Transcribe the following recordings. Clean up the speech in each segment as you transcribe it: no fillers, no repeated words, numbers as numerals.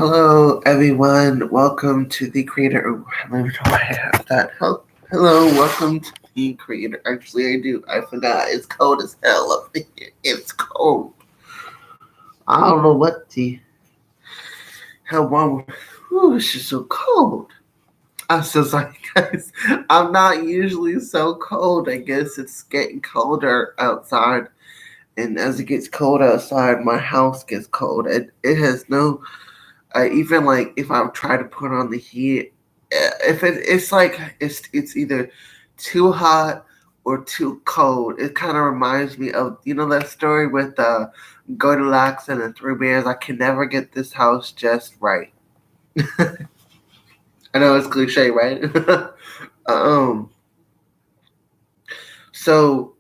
Hello, everyone. Welcome to the creator. Oh, I don't even know why I have that. Hello, welcome to the creator. Actually, I do. I forgot. It's cold as hell up here. It's cold. I don't know what the hell wrong. Ooh, it's just so cold. I'm so sorry, guys. I'm not usually so cold. I guess it's getting colder outside, and as it gets cold outside, my house gets cold. It has no even like if I try to put on the heat, if it's like it's either too hot or too cold. It kind of reminds me of that story with Goldilocks and the Three Bears. I can never get this house just right. I know it's cliche, right? um. So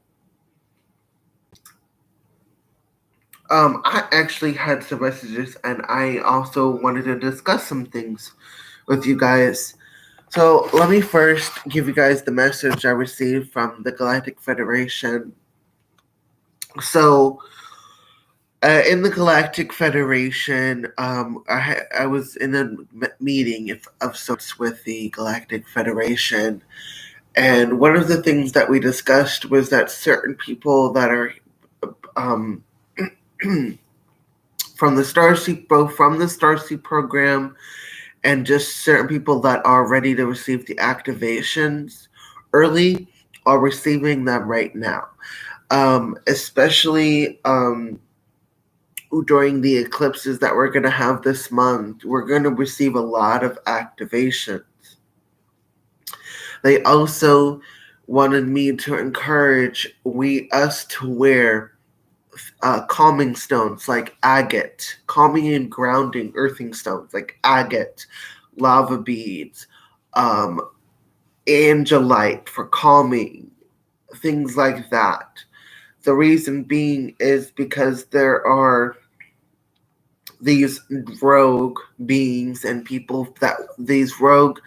I actually had some messages, and I also wanted to discuss some things with you guys. So let me first give you guys the message I received from the Galactic Federation. So in the Galactic Federation, I was in a meeting of sorts with the Galactic Federation, and one of the things that we discussed was that certain people that are um, from the Starseed, both from the Starseed program and just certain people that are ready to receive the activations early are receiving them right now. Especially during the eclipses that we're going to have this month, we're going to receive a lot of activations. They also wanted me to encourage us to wear calming stones like agate, calming and grounding earthing stones like agate, lava beads, um, angelite for calming, things like that. The reason being is because there are these rogue beings and people that these rogue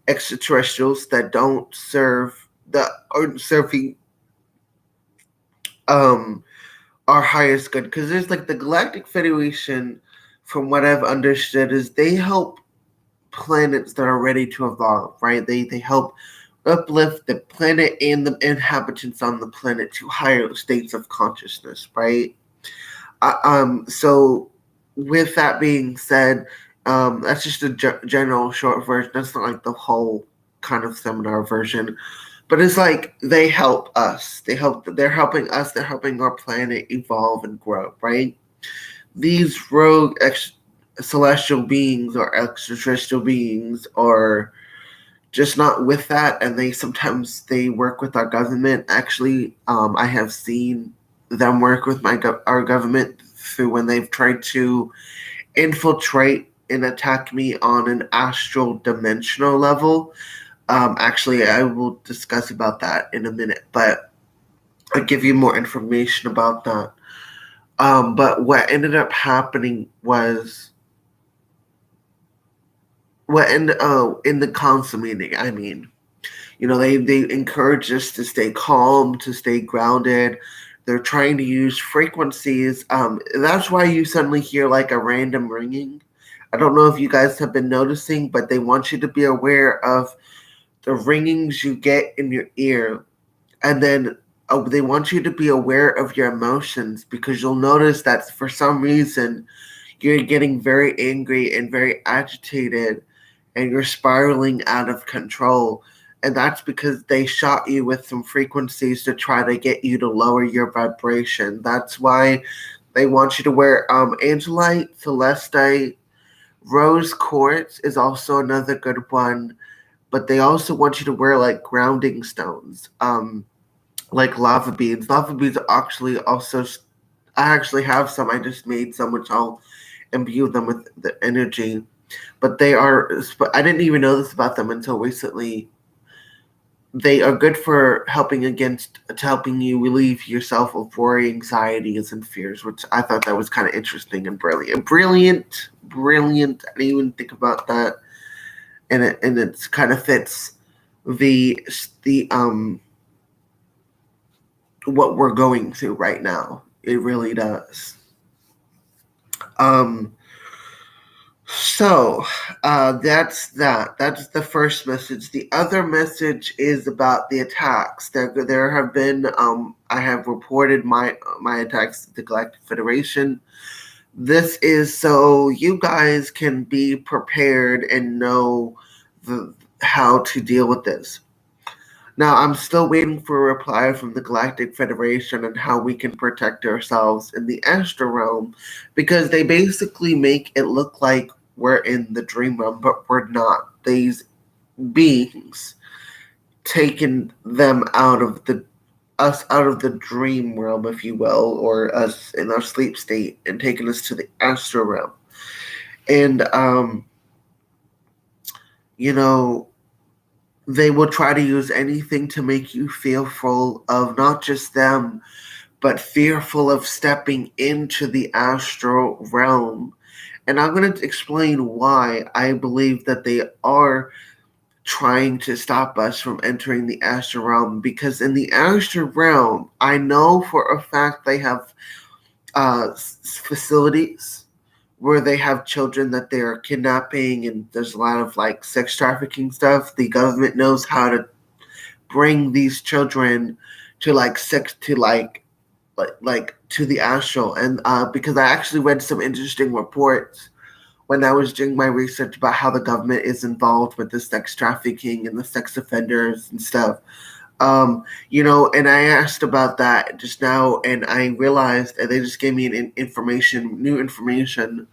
extraterrestrials that don't serve that aren't serving um our highest good, because there's like the Galactic Federation, from what I've understood, is they help planets that are ready to evolve, right? They help uplift the planet and the inhabitants on the planet to higher states of consciousness, right? So with that being said, that's just a general short version. That's not like the whole kind of seminar version, but it's like they help us. They're helping us. They're helping our planet evolve and grow, right? These rogue celestial beings or extraterrestrial beings are just not with that, and they work with our government. Actually, I have seen them work with our government through when they've tried to infiltrate and attack me on an astral dimensional level. Actually, I will discuss about that in a minute, but I'll give you more information about that. But what ended up happening was in the council meeting. I mean, they encourage us to stay calm, to stay grounded. They're trying to use frequencies. That's why you suddenly hear like a random ringing. I don't know if you guys have been noticing, but they want you to be aware of the ringings you get in your ear. And then they want you to be aware of your emotions, because you'll notice that for some reason you're getting very angry and very agitated, and you're spiraling out of control. And that's because they shot you with some frequencies to try to get you to lower your vibration. That's why they want you to wear angelite, celestite, rose quartz is also another good one. But they also want you to wear like grounding stones, like lava beads. Lava beads are actually also. I actually have some. I just made some, which I'll imbue them with the energy. But they are. I didn't even know this about them until recently. They are good for helping you relieve yourself of worry, anxieties, and fears, which I thought that was kind of interesting and brilliant. Brilliant. I didn't even think about that, and it kind of fits the what we're going through right now. It really does. Um, So that's that. That's the first message. The other message is about the attacks. There have been. I have reported my attacks to the Galactic Federation. This is so you guys can be prepared and know how to deal with this. Now, I'm still waiting for a reply from the Galactic Federation on how we can protect ourselves in the astral realm, because they basically make it look like we're in the dream realm, but we're not. These beings taken them out of the us out of the dream realm, if you will, or us in our sleep state, and taken us to the astral realm. And you know, they will try to use anything to make you fearful of not just them, but fearful of stepping into the astral realm. And I'm going to explain why I believe that they are trying to stop us from entering the astral realm. Because in the astral realm, I know for a fact they have facilities where they have children that they are kidnapping, and there's a lot of like sex trafficking stuff. The government knows how to bring these children to like sex to like to the astral. And because I actually read some interesting reports when I was doing my research about how the government is involved with the sex trafficking and the sex offenders and stuff. And I asked about that just now, and I realized, and they just gave me new information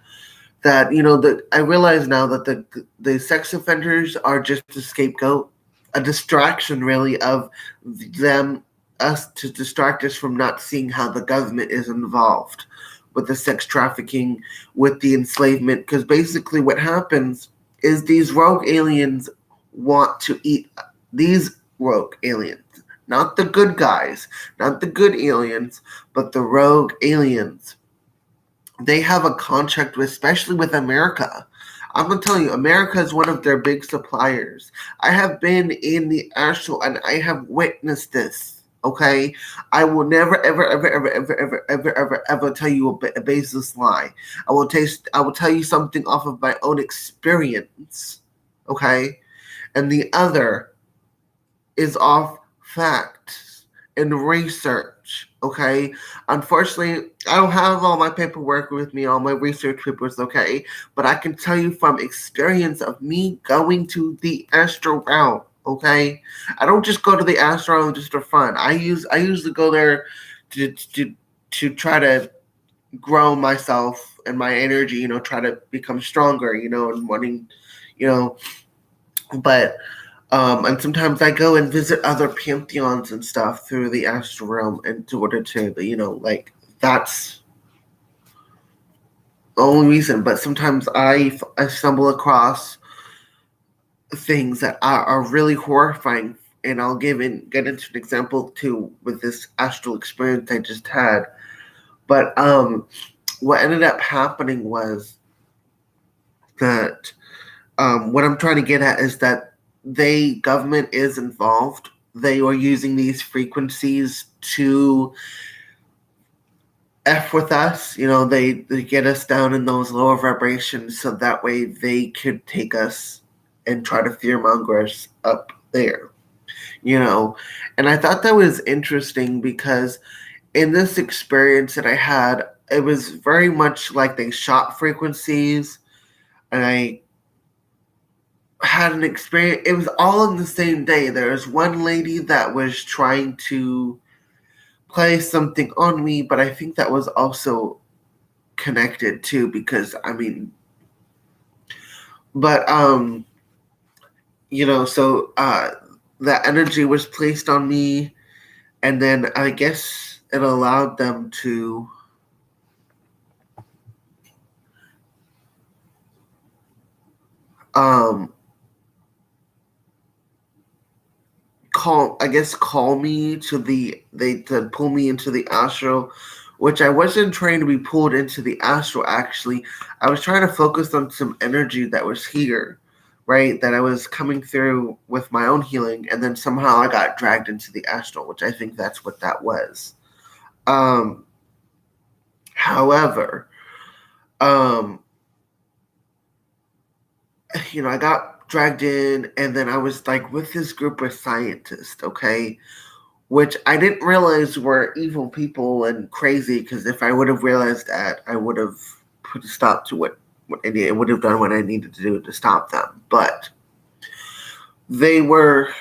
that that I realize now that the sex offenders are just a scapegoat, a distraction really of them us to distract us from not seeing how the government is involved with the sex trafficking, with the enslavement. Because basically, what happens is these rogue aliens want to eat these rogue aliens, not the good guys, not the good aliens, but the rogue aliens. They have a contract with, especially with America. I'm gonna tell you, America is one of their big suppliers. I have been in the astral and I have witnessed this. Okay, I will never, ever, ever, ever, ever, ever, ever, ever, ever tell you a baseless lie. I will tell you something off of my own experience. Okay, and the other is off facts and research. Okay, unfortunately, I don't have all my paperwork with me, all my research papers. Okay, but I can tell you from experience of me going to the astral realm. Okay, I don't just go to the astral realm just for fun. I usually go there to try to grow myself and my energy. Try to become stronger. And wanting, you know, but and sometimes I go and visit other pantheons and stuff through the astral realm in order to, like that's the only reason. But sometimes I stumble across things that are really horrifying, and I'll get into an example too with this astral experience I just had. But what ended up happening was that what I'm trying to get at is that government is involved. They are using these frequencies to F with us. They get us down in those lower vibrations so that way they could take us and try to fearmonger us up there. And I thought that was interesting because in this experience that I had, it was very much like they shot frequencies, and I had an experience. It was all in the same day. There was one lady that was trying to play something on me, but I think that was also connected too, because but so that energy was placed on me, and then I guess it allowed them to um call me to pull me into the astral, which I wasn't trying to be pulled into the astral. Actually, I was trying to focus on some energy that was here, right, that I was coming through with my own healing, and then somehow I got dragged into the astral, which I think that's what that was. However, um I got dragged in, and then I was like with this group of scientists, okay, which I didn't realize were evil people and crazy. Because if I would have realized that, I would have put a stop to what I would have done what I needed to do to stop them. But they were.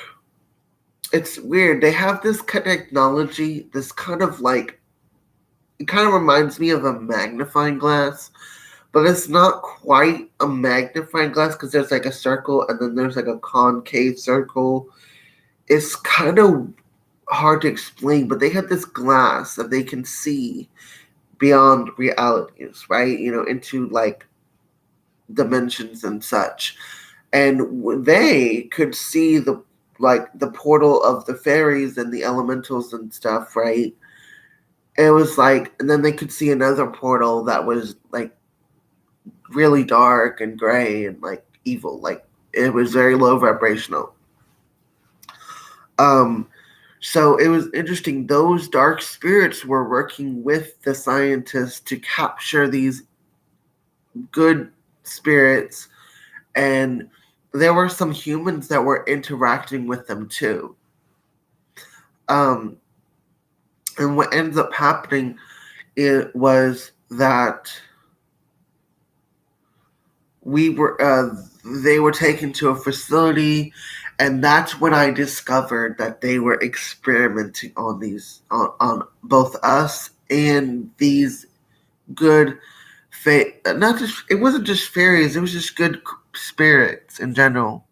It's weird. They have this kind of technology, this kind of like it kind of reminds me of a magnifying glass, but it's not quite a magnifying glass because there's like a circle and then there's like a concave circle. It's kind of hard to explain, but they have this glass that they can see beyond realities, right? Into like dimensions and such. And they could see the portal of the fairies and the elementals and stuff, right? It was like, and then they could see another portal that was like really dark and gray and like evil. Like it was very low vibrational. Um, so it was interesting. Those dark spirits were working with the scientists to capture these good spirits, and there were some humans that were interacting with them too. Um, and what ends up happening it was that we were they were taken to a facility, and that's when I discovered that they were experimenting on these on both us and these good not just it wasn't just fairies, it was just good spirits in general.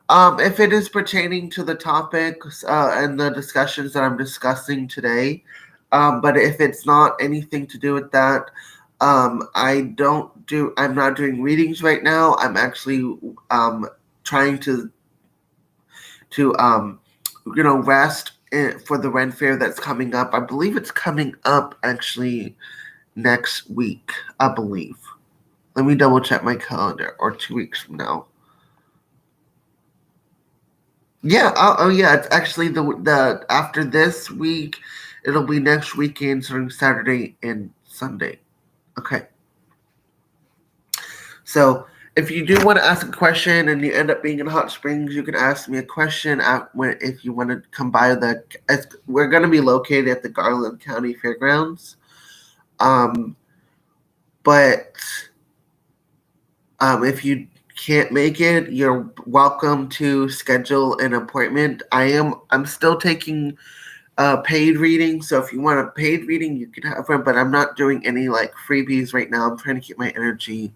If it is pertaining to the topics and the discussions that I'm discussing today, but if it's not anything to do with that, I'm not doing readings right now. I'm actually trying to rest for the Ren Fair that's coming up. I believe it's coming up actually next week. I believe. Let me double check my calendar, or 2 weeks from now. Yeah. Oh yeah. It's actually the after this week. It'll be next weekend, starting Saturday and Sunday. Okay. So if you do want to ask a question and you end up being in Hot Springs, you can ask me a question if you want to come by we're going to be located at the Garland County Fairgrounds. Um, but if you can't make it, you're welcome to schedule an appointment. I'm still taking paid reading, so if you want a paid reading, you can have one. But I'm not doing any like freebies right now. I'm trying to keep my energy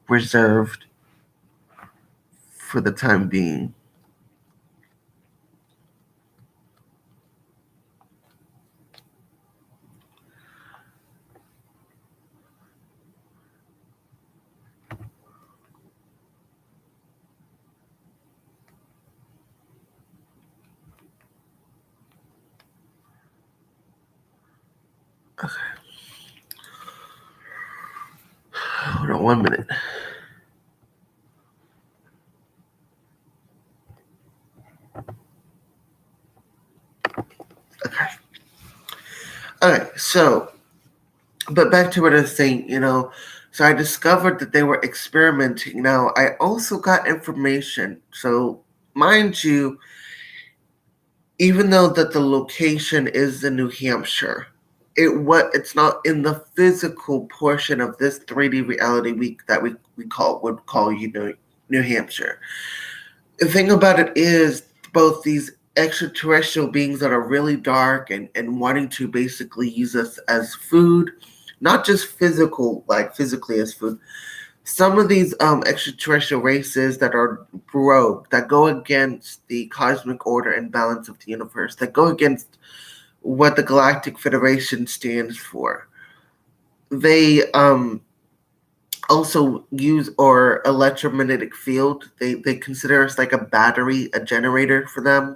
reserved for the time being. Okay. Hold on 1 minute. Okay. Okay, so, but back to what I was saying, so I discovered that they were experimenting. Now, I also got information. So, mind you, even though that the location is in New Hampshire, it's not in the physical portion of this 3D reality week that would call New Hampshire. The thing about it is both these extraterrestrial beings that are really dark and wanting to basically use us as food, not just physically as food. Some of these extraterrestrial races that are rogue, that go against the cosmic order and balance of the universe, that go against what the Galactic Federation stands for. They also use our electromagnetic field. They consider us like a battery, a generator for them,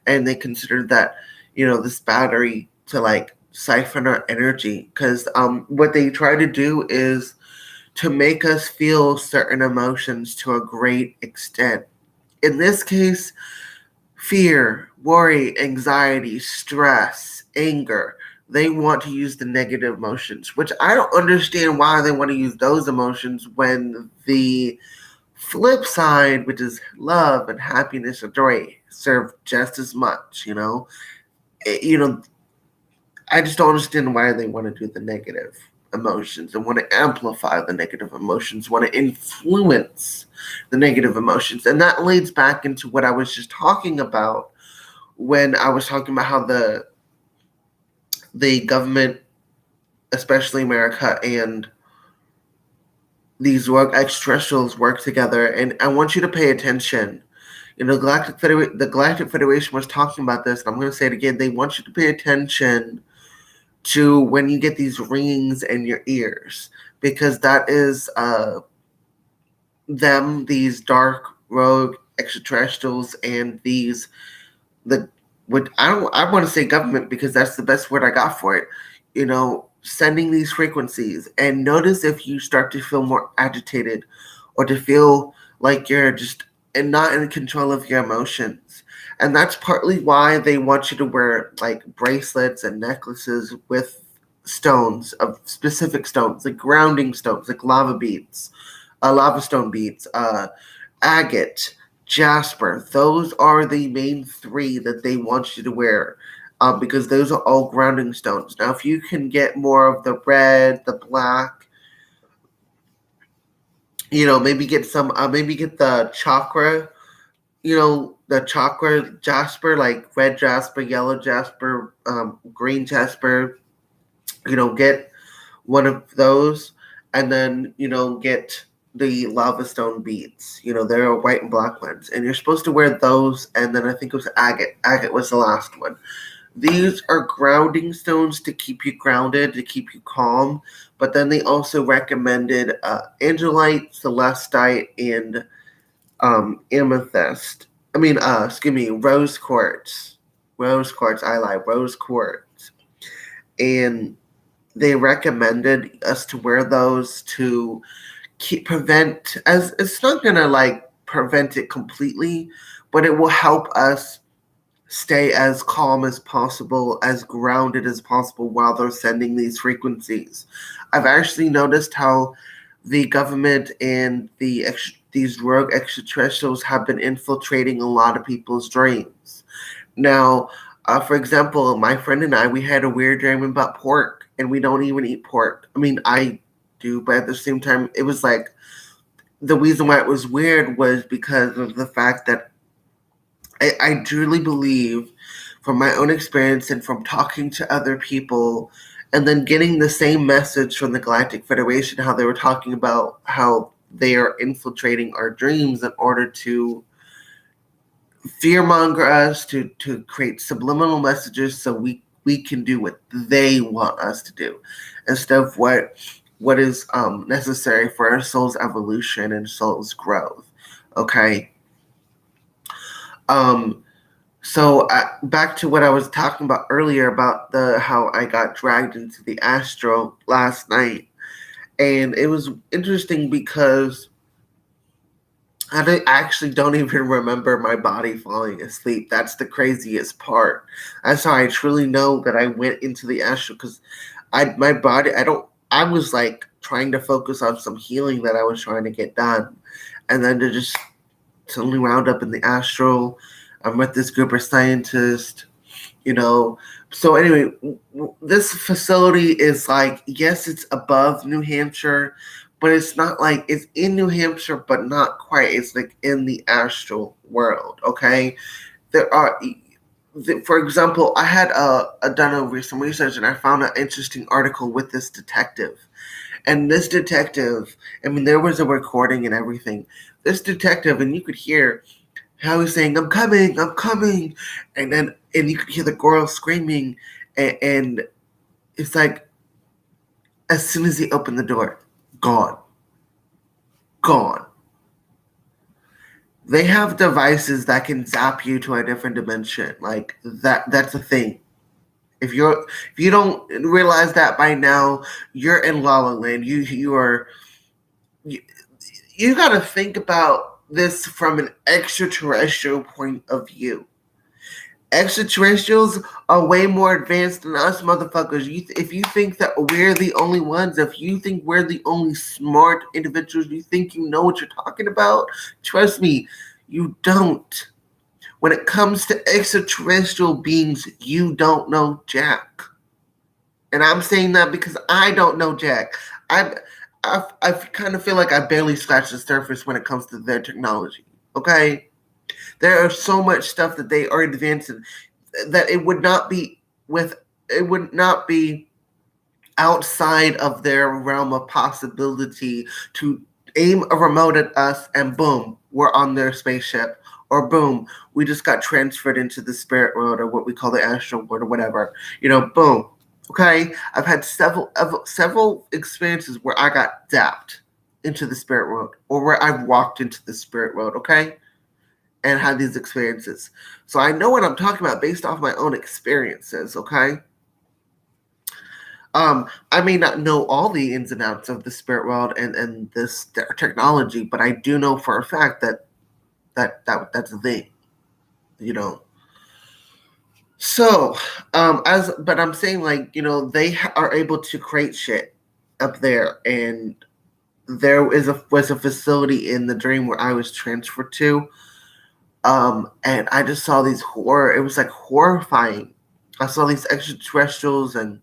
and they consider that this battery to like siphon our energy, because what they try to do is to make us feel certain emotions to a great extent. In this case, fear, worry, anxiety, stress, anger. they want to use the negative emotions, which I don't understand why they want to use those emotions when the flip side, which is love and happiness and joy, serve just as much. You know, I just don't understand why they want to do the negative emotions and want to amplify the negative emotions, want to influence the negative emotions. And that leads back into what I was just talking about when I was talking about how the government, especially America, and these work extraterrestrials work together. And I want you to pay attention. The Galactic Federation was talking about this, and I'm going to say it again. They want you to pay attention to when you get these rings in your ears, because that is these dark rogue extraterrestrials, and the what I want to say government, because that's the best word I got for it. Sending these frequencies, and notice if you start to feel more agitated, or to feel like you're just and not in control of your emotions. And that's partly why they want you to wear like bracelets and necklaces with stones, of specific stones, like grounding stones, like lava stone beads, agate, jasper. Those are the main three that they want you to wear, because those are all grounding stones. Now, if you can get more of the red, the black, maybe get the chakra, the chakra jasper, like red jasper, yellow jasper, green jasper. Get one of those, and then get the lava stone beads. There are white and black ones, and you're supposed to wear those. And then I think it was agate. Agate was the last one. These are grounding stones to keep you grounded, to keep you calm. But then they also recommended angelite, celestite, and amethyst. Rose quartz. Rose quartz. I lied. Rose quartz. And they recommended us to wear those to prevent, as it's not gonna like prevent it completely, but it will help us stay as calm as possible, as grounded as possible while they're sending these frequencies. I've actually noticed how the government and these rogue extraterrestrials have been infiltrating a lot of people's dreams. Now, for example, my friend and I, we had a weird dream about pork, and we don't even eat pork. I mean, I do, but at the same time, it was like the reason why it was weird was because of the fact that I truly believe, from my own experience and from talking to other people, and then getting the same message from the Galactic Federation, how they were talking about how they are infiltrating our dreams in order to fearmonger us, to create subliminal messages so we can do what they want us to do, instead of what is necessary for our soul's evolution and soul's growth. Okay. So back to what I was talking about earlier about how I got dragged into the astral last night, and it was interesting because I actually don't even remember my body falling asleep. That's the craziest part. That's how I truly know that I went into the astral, because I was like trying to focus on some healing that I was trying to get done, and then to just suddenly wound up in the astral. I'm with this group of scientists, So anyway, this facility is like, yes, it's above New Hampshire, but it's not like it's in New Hampshire, but not quite. It's like in the astral world. Okay, for example, I had done some research, and I found an interesting article with this detective. And this detective, there was a recording and everything. This detective, and you could hear how he's saying, I'm coming. And you could hear the girl screaming. And it's like, as soon as he opened the door, gone. They have devices that can zap you to a different dimension. Like that's a thing. If you don't realize that by now, you're in La La Land. You got to think about this from an extraterrestrial point of view. Extraterrestrials are way more advanced than us motherfuckers. If you think that we're the only ones, if you think we're the only smart individuals, you think you know what you're talking about, trust me, you don't. When it comes to extraterrestrial beings, you don't know jack. And I'm saying that because I don't know jack. I I kind of feel like I barely scratched the surface when it comes to their technology. Okay, there are so much stuff that they are advancing that it would not be outside of their realm of possibility to aim a remote at us and boom, we're on their spaceship. Or boom, we just got transferred into the spirit world or what we call the astral world or whatever. Boom. Okay, I've had several experiences where I got zapped into the spirit world or where I've walked into the spirit world. Okay, and had these experiences. So I know what I'm talking about based off my own experiences, okay? I may not know all the ins and outs of the spirit world and this technology, but I do know for a fact that's a thing, you know. So, but I'm saying like they are able to create shit up there, and there was a facility in the dream where I was transferred to. And I just saw these horror. It was like horrifying. I saw these extraterrestrials and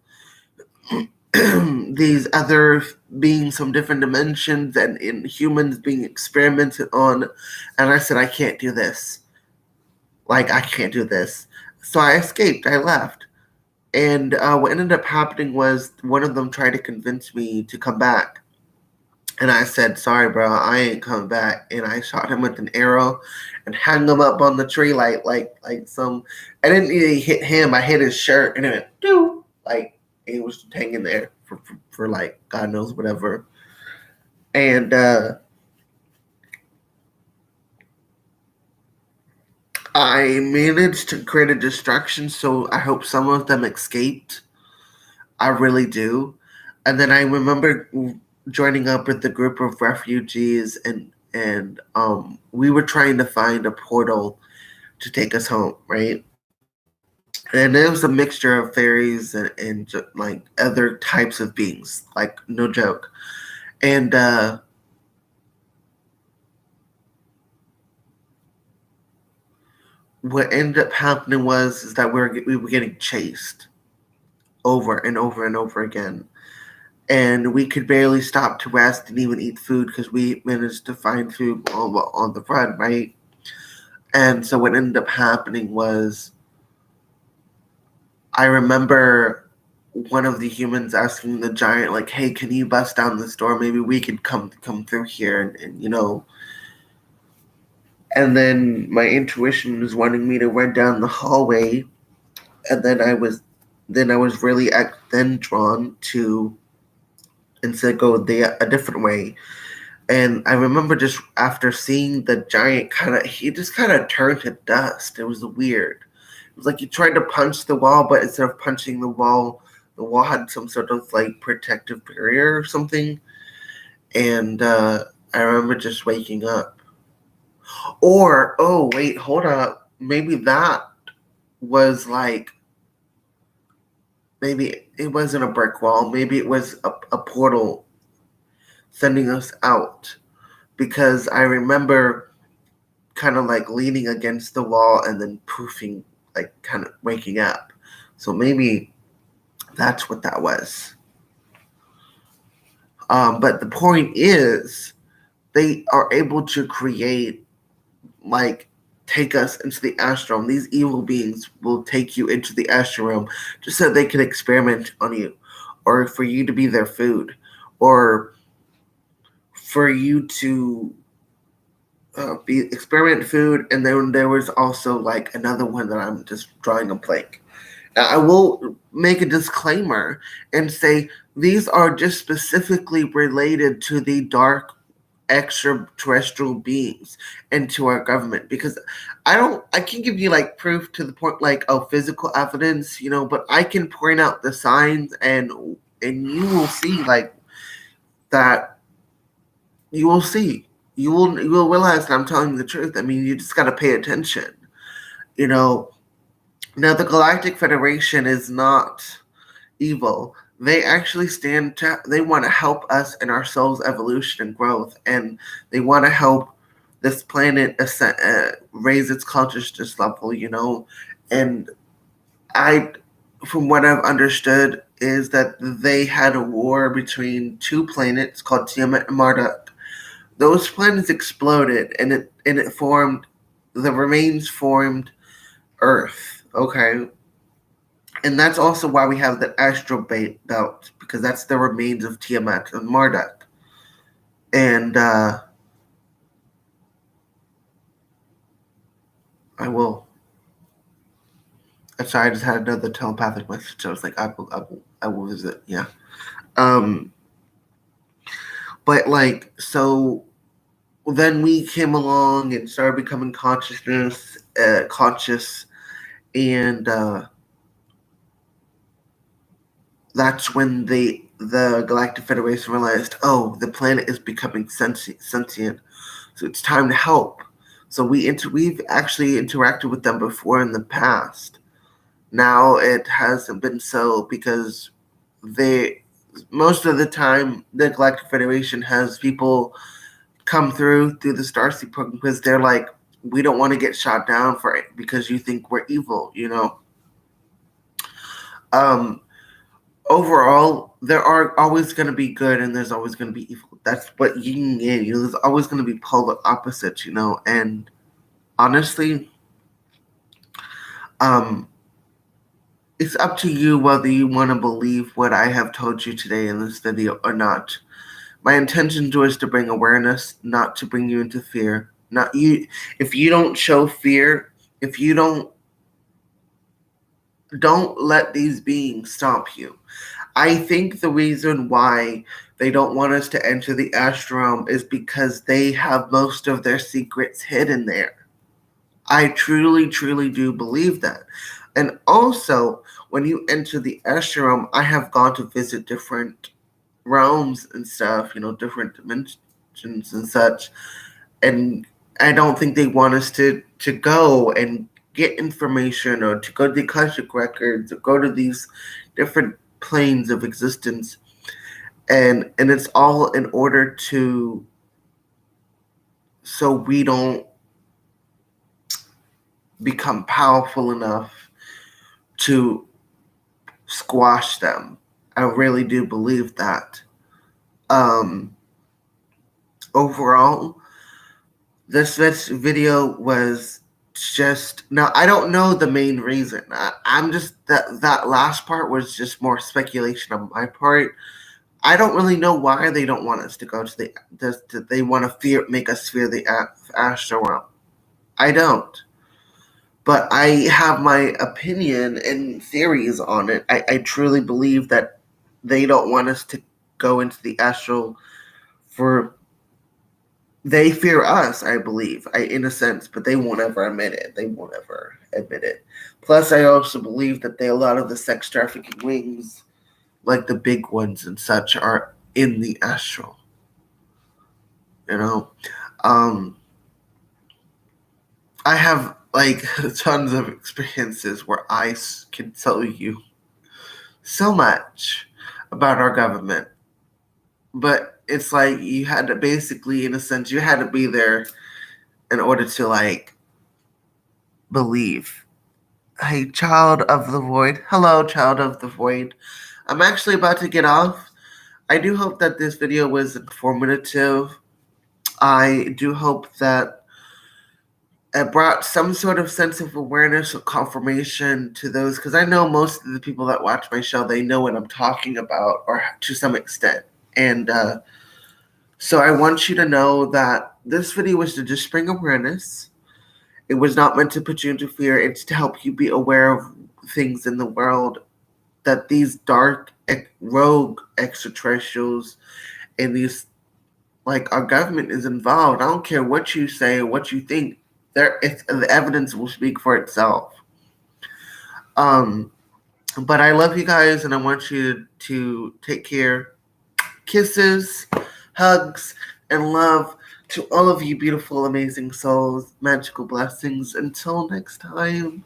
these other beings from different dimensions and humans being experimented on. And I said, I can't do this. Like, I can't do this. So I escaped. I left. And what ended up happening was one of them tried to convince me to come back. And I said, sorry, bro, I ain't coming back. And I shot him with an arrow and hung him up on the tree like some. I didn't really hit him. I hit his shirt and it went, doo, like he was hanging there for like God knows whatever. And I managed to create a distraction, so I hope some of them escaped. I really do. And then I remember joining up with the group of refugees and we were trying to find a portal to take us home, right? And it was a mixture of fairies and like other types of beings, like no joke. And what ended up happening was is that we were getting chased over and over and over again, and we could barely stop to rest and even eat food because we managed to find food on the run, right? And so what ended up happening was I remember one of the humans asking the giant, like, hey, can you bust down this door? Maybe we could come through here and. And then my intuition was wanting me to run down the hallway, and then I was really then drawn to instead go a different way. And I remember just after seeing the giant he just kind of turned to dust. It was weird. It was like he tried to punch the wall, but instead of punching the wall had some sort of like protective barrier or something. And I remember just waking up. Or, oh, wait, hold up. Maybe that was like, maybe it wasn't a brick wall. Maybe it was a portal sending us out. Because I remember kind of like leaning against the wall and then poofing, like kind of waking up. So maybe that's what that was. But the point is, they are able to create, like, take us into the astral realm. These evil beings will take you into the astral realm just so they can experiment on you, or for you to be their food, or for you to be experiment food. And then there was also like another one that I'm just drawing a blank. I will make a disclaimer and say these are just specifically related to the dark extraterrestrial beings and to our government, because I can give you like proof to the point like physical evidence, but I can point out the signs and you will see like that. You will see. You will realize that I'm telling you the truth. I mean, you just got to pay attention. You know, Now, the Galactic Federation is not evil. They actually they want to help us in our soul's evolution and growth, and they want to help this planet raise its consciousness level, And I, from what I've understood, is that they had a war between two planets called Tiamat and Marduk. Those planets exploded, and it formed, the remains formed Earth. Okay, and that's also why we have the astral belt, because that's the remains of Tiamat and Marduk. And I will. Sorry, I just had another telepathic message. I was like, I will visit. Yeah. Um, but like, so then we came along and started becoming conscious, and that's when the Galactic Federation realized, oh, the planet is becoming sentient, so it's time to help. So we've actually interacted with them before in the past. Now it hasn't been so, because they most of the time the Galactic Federation has people come through the Starseed program because they're like, we don't want to get shot down for it because you think we're evil. Um, Overall, there are always going to be good and there's always going to be evil. That's what yin and yang. There's always going to be polar opposites. And honestly, um, it's up to you whether you want to believe what I have told you today in this video or not. My intention was to bring awareness, not to bring you into fear. Not you. If you don't show fear, if you don't let these beings stop you. I think the reason why they don't want us to enter the astral realm is because they have most of their secrets hidden there. I truly, truly do believe that. And also, when you enter the astral realm, I have gone to visit different realms and stuff, different dimensions and such. And I don't think they want us to go and get information, or to go to the Akashic records, or go to these different planes of existence. And it's all in order to, so we don't become powerful enough to squash them. I really do believe that. Overall, this video was just, now I don't know the main reason. I'm just, that last part was just more speculation on my part. I don't really know why they don't want us to go to they want to make us fear the astral realm. I don't. But I have my opinion and theories on it. I truly believe that they don't want us to go into the astral for, they fear us, I believe, in a sense, but they won't ever admit it. Plus, I also believe that a lot of the sex trafficking rings, like the big ones and such, are in the astral. I have like tons of experiences where I can tell you so much about our government, but it's like you had to basically, in a sense, you had to be there in order to like believe. Hey, child of the void. Hello, child of the void. I'm actually about to get off. I do hope that this video was informative. I do hope that it brought some sort of sense of awareness or confirmation to those, because I know most of the people that watch my show, they know what I'm talking about, or to some extent. And so I want you to know that this video was to just bring awareness. It was not meant to put you into fear. It's to help you be aware of things in the world, that these dark, rogue extraterrestrials and these, like, our government is involved. I don't care what you say or what you think. The evidence will speak for itself. But I love you guys, and I want you to take care. Kisses, hugs, and love to all of you beautiful, amazing souls. Magical blessings. Until next time.